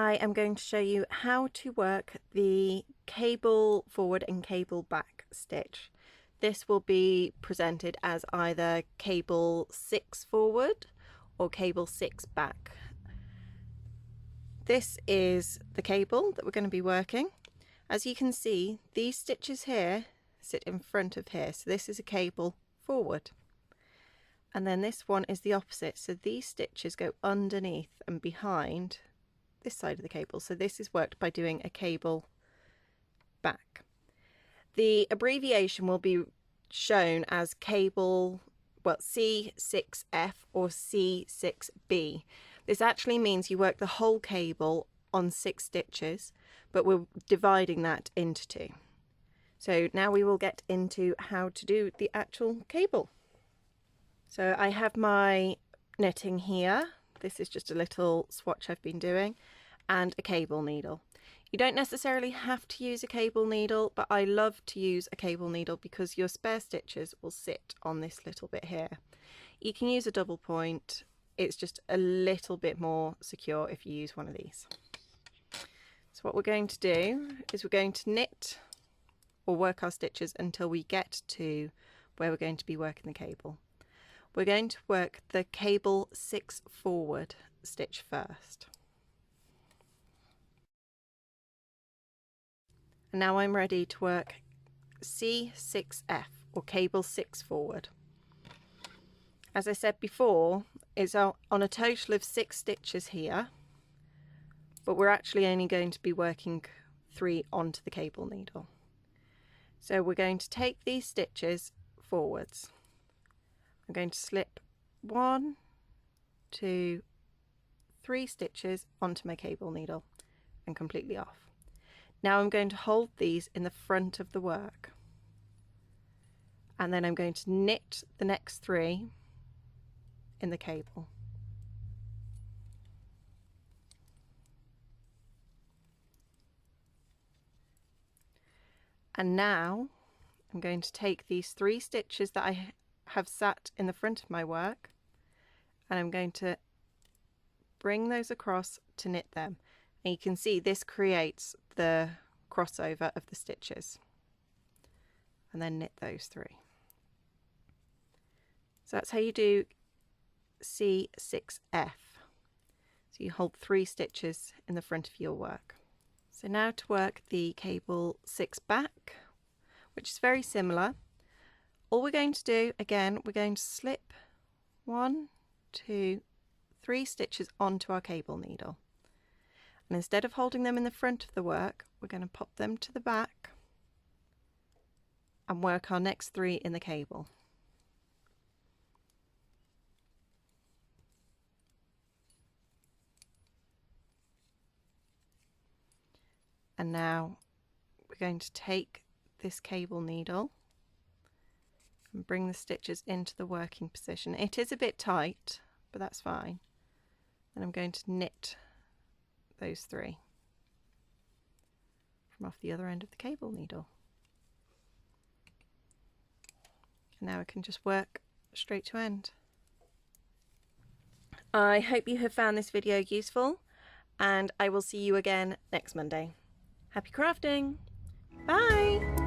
I am going to show you how to work the cable forward and cable back stitch. This will be presented as either cable 6 forward or cable 6 back. This is the cable that we're going to be working. As you can see, these stitches here sit in front of here, so this is a cable forward. And then this one is the opposite, so these stitches go underneath and behind this side of the cable. So this is worked by doing a cable back. The abbreviation will be shown as cable, well, C6F or C6B. This actually means you work the whole cable on 6 stitches, but we're dividing that into 2. So now we will get into how to do the actual cable. So I have my knitting here. This is just a little swatch I've been doing, and a cable needle. You don't necessarily have to use a cable needle, but I love to use a cable needle because your spare stitches will sit on this little bit here. You can use a double point. It's just a little bit more secure if you use one of these. So what we're going to do is we're going to knit or work our stitches until we get to where we're going to be working the cable. We're going to work the cable 6 forward stitch first. And now I'm ready to work C6F or cable 6 forward. As I said before, it's on a total of 6 stitches here, but we're actually only going to be working 3 onto the cable needle. So we're going to take these stitches forwards. I'm going to slip 1, 2, 3 stitches onto my cable needle and completely off. Now I'm going to hold these in the front of the work, and then I'm going to knit the next 3 in the cable. And now I'm going to take these 3 stitches that I have sat in the front of my work, and I'm going to bring those across to knit them. And you can see this creates the crossover of the stitches, and then knit those 3. So that's how you do C6F. So you hold 3 stitches in the front of your work. So now to work the cable 6 back, which is very similar. All we're going to do, again, we're going to slip 1, 2, 3 stitches onto our cable needle. And instead of holding them in the front of the work, we're going to pop them to the back and work our next 3 in the cable. And now we're going to take this cable needle and bring the stitches into the working position. It is a bit tight, but that's fine. And I'm going to knit those 3 from off the other end of the cable needle. And now I can just work straight to end. I hope you have found this video useful, and I will see you again next Monday. Happy crafting! Bye!